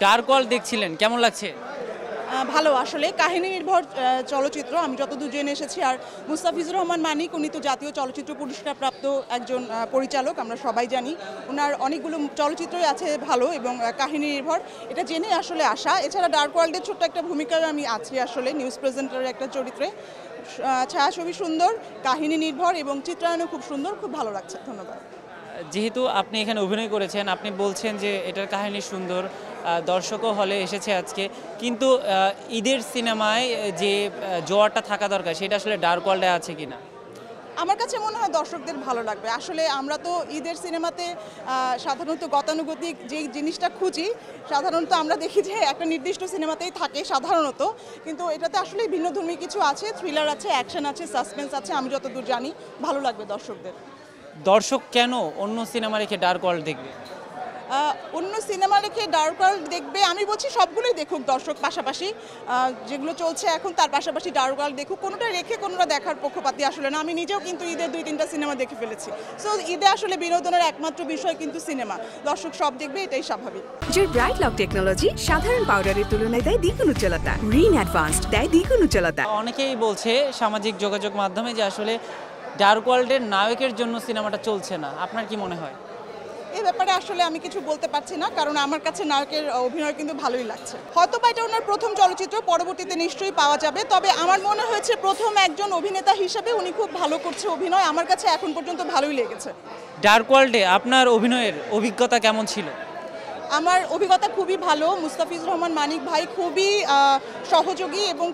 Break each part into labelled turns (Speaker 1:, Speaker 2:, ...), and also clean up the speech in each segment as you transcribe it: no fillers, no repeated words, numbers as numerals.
Speaker 1: Dark world দেখছিলেন, কেমন লাগছে?
Speaker 2: ভালো, আসলে কাহিনী নির্ভর চলচ্চিত্র আমি যতদূর জেনে এসেছি। আর মুস্তাফিজুর রহমান মানিক উনি তো জাতীয় চলচ্চিত্র পুরস্কার প্রাপ্ত একজন পরিচালক, আমরা সবাই জানি। ওনার অনেকগুলো চলচ্চিত্রই আছে ভালো এবং কাহিনী নির্ভর, এটা জেনে আসলে আসা। এছাড়া ডার্ক ওয়ার্ল্ডের ছোট্ট একটা ভূমিকায় আমি আছি আসলে, নিউজ প্রেজেন্টারের একটা চরিত্রে। ছায়াছবি সুন্দর, কাহিনী নির্ভর এবং চিত্রায়নও খুব সুন্দর, খুব ভালো লাগছে। ধন্যবাদ।
Speaker 1: যেহেতু আপনি এখানে অভিনয় করেছেন, আপনি বলছেন যে এটার কাহিনী সুন্দর, দর্শকও হলে এসেছে আজকে, কিন্তু ঈদের সিনেমায় যে জোয়ারটা থাকা দরকার সেটা আসলে ডার্ক ওয়ার্ল্ডে আছে কিনা?
Speaker 2: আমার কাছে মনে হয় দর্শকদের ভালো লাগবে। আসলে আমরা তো ঈদের সিনেমাতে সাধারণত গতানুগতিক যেই জিনিসটা খুঁজি, সাধারণত আমরা দেখি যে একটা নির্দিষ্ট সিনেমাতেই থাকে সাধারণত, কিন্তু এটাতে আসলে ভিন্নধর্মী কিছু আছে, থ্রিলার আছে, অ্যাকশন আছে, সাসপেন্স আছে। আমি যতদূর জানি ভালো লাগবে দর্শকদের।
Speaker 1: দর্শক কেন অন্য সিনেমা রেখে ডার্ক ওয়ার্ল্ড দেখবে?
Speaker 2: অন্য সিনেমা রেখে ডার্ক ওয়ার্ল্ড দেখবে, আমি বলছি সবগুলোই দেখুক দর্শক, পাশাপাশি যেগুলো চলছে এখন তার পাশাপাশি ডার্ক ওয়ার্ল্ড দেখুক। কোনোটা রেখে কোনোটা দেখার পক্ষপাতী আসলে না। আমি নিজেও কিন্তু ঈদের 2-3টা সিনেমা দেখে ফেলেছি। সো ঈদে আসলে বিনোদনের একমাত্র বিষয় কিন্তু সিনেমা, দর্শক সব দেখবে, এটাই স্বাভাবিক।
Speaker 3: জোর ব্রাইট লক টেকনোলজি সাধারণ পাউডারের তুলনায় দেয় দ্বিগুণ উজ্জ্বলতা, রিন অ্যাডভান্সড দেয় দ্বিগুণ উজ্জ্বলতা।
Speaker 1: অনেকেই বলছে সামাজিক যোগাযোগ মাধ্যমে যে আসলে ডার্ক ওয়ার্ল্ডের নায়কের জন্য সিনেমাটা চলছে না, আপনার কি মনে হয়?
Speaker 2: এই ব্যাপারে আসলে আমি কিছু বলতে পারছি না, কারণ আমার কাছে নায়কের অভিনয় কিন্তু ভালোই লাগছে। হয়তো বা এটা ওনার প্রথম চলচ্চিত্র, পরবর্তীতে নিশ্চয়ই পাওয়া যাবে। তবে আমার মনে হয়েছে প্রথম একজন অভিনেতা হিসেবে উনি খুব ভালো করছে অভিনয়, আমার কাছে এখন পর্যন্ত ভালোই লেগেছে।
Speaker 1: ডার্ক ওয়ার্ল্ডে আপনার অভিনয়ের অভিজ্ঞতা কেমন ছিল?
Speaker 2: আমার অভিজ্ঞতা খুবই ভালো। মুস্তাফিজুর রহমান মানিক ভাই খুবই সহযোগী এবং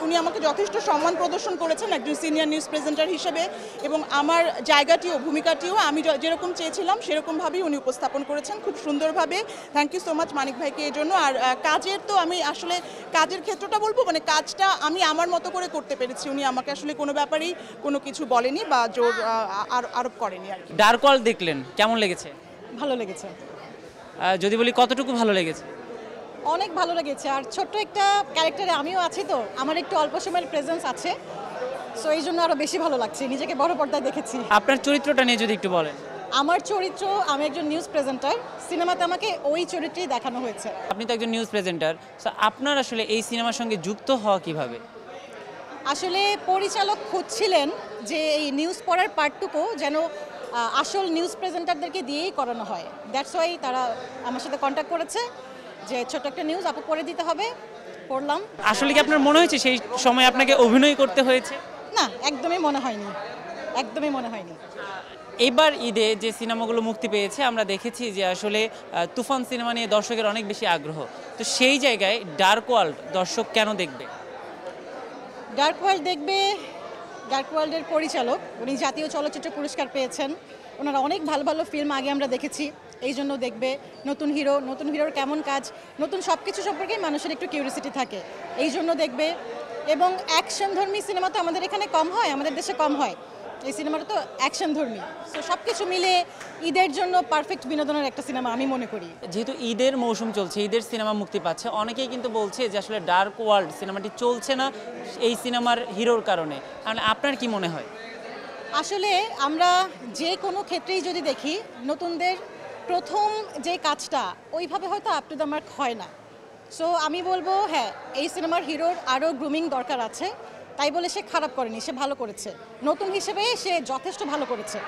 Speaker 2: উনি আমাকে যথেষ্ট সম্মান প্রদর্শন করেছেন একজন সিনিয়র নিউজ প্রেজেন্টার হিসেবে, এবং আমার জায়গাটিও ভূমিকাটিও আমি যেরকম চেয়েছিলাম সেরকমভাবেই উনি উপস্থাপন করেছেন খুব সুন্দরভাবে। থ্যাংক ইউ সো মাচ মানিক ভাইকে এর জন্য। আর কাজের তো আমি আসলে কাজের ক্ষেত্রটা বলবো, মানে কাজটা আমি আমার মতো করে করতে পেরেছি। উনি আমাকে আসলে কোনো ব্যাপারেই কোনো কিছু বলেনি বা জোর আরোপ করেনি আর কি।
Speaker 1: ডার্ক ওয়ার্ল্ড দেখলেন, কেমন লেগেছে?
Speaker 2: ভালো লেগেছে।
Speaker 1: যদি বলি কতটুকু ভালো লেগেছে?
Speaker 4: অনেক ভালো লেগেছে। আর ছোট্ট একটা ক্যারেক্টারে আমিও আছি, তো আমার একটু অল্প সময়ের প্রেজেন্স আছে, সো এই জন্য আরও বেশি ভালো লাগছে। নিজেকে বড় পর্দায় দেখেছি।
Speaker 1: আপনার চরিত্রটা নিয়ে যদি একটু বলেন।
Speaker 4: আমার চরিত্র, আমি একজন নিউজ প্রেজেন্টার। সিনেমাতে আমাকে ওই চরিত্রেই দেখানো হয়েছে।
Speaker 1: আপনি তো একজন নিউজ প্রেজেন্টার, সো আপনার আসলে এই সিনেমার সঙ্গে যুক্ত হওয়া কিভাবে?
Speaker 4: আসলে পরিচালক খুঁজছিলেন যে এই নিউজ পড়ার পার্টটুকু যেন আসল নিউজ প্রেজেন্টারদেরকে দিয়েই করানো হয়। দ্যাটস ওয়াই তারা আমার সাথে কন্ট্যাক্ট করেছে যে ছোট একটা নিউজ আপু পড়ে দিতে হবে। পড়লাম।
Speaker 1: আসলে কি আপনার মনে হয়েছে সেই সময় আপনাকে অভিনয় করতে হয়েছে?
Speaker 4: না, একদমই মনে হয়নি, একদমই মনে হয়নি।
Speaker 1: এবার ঈদে যে সিনেমাগুলো মুক্তি পেয়েছে আমরা দেখেছি যে আসলে তুফান সিনেমা নিয়ে দর্শকের অনেক বেশি আগ্রহ, তো সেই জায়গায় ডার্ক ওয়ার্ল্ড দর্শক কেন দেখবে?
Speaker 4: ডার্ক ওয়ার্ল্ড দেখবে, ডার্ক ওয়ার্ল্ডের পরিচালক উনি জাতীয় চলচ্চিত্র পুরস্কার পেয়েছেন। ওনারা অনেক ভালো ভালো ফিল্ম আগে আমরা দেখেছি, এই জন্য দেখবে। নতুন হিরোর কেমন কাজ, নতুন সব কিছু সম্পর্কেই মানুষের একটু কিউরিয়াসিটি থাকে, এই জন্য দেখবে। এবং অ্যাকশনধর্মী সিনেমা তো আমাদের এখানে কম হয়, আমাদের দেশে কম হয়, এই সিনেমাটা তো অ্যাকশনধর্মী। সো সব কিছু মিলে ঈদের জন্য পারফেক্ট বিনোদনের একটা সিনেমা আমি মনে করি।
Speaker 1: যেহেতু ঈদের মৌসুম চলছে, ঈদের সিনেমা মুক্তি পাচ্ছে, অনেকেই কিন্তু বলছে যে আসলে ডার্ক ওয়ার্ল্ড সিনেমাটি চলছে না এই সিনেমার হিরোর কারণে। তাহলে আপনার কি মনে হয়?
Speaker 4: আসলে আমরা যে কোনো ক্ষেত্রেই যদি দেখি, নতুনদের প্রথম যে কাজটা ওইভাবে হয়তো আপ টু দ্য মার্ক হয় না। সো আমি বলবো হ্যাঁ, এই সিনেমার হিরোর আরও গ্রুমিং দরকার আছে। তাই বলে সে খারাপ করেনি, সে ভালো করেছে। নতুন হিসেবে সে যথেষ্ট ভালো করেছে।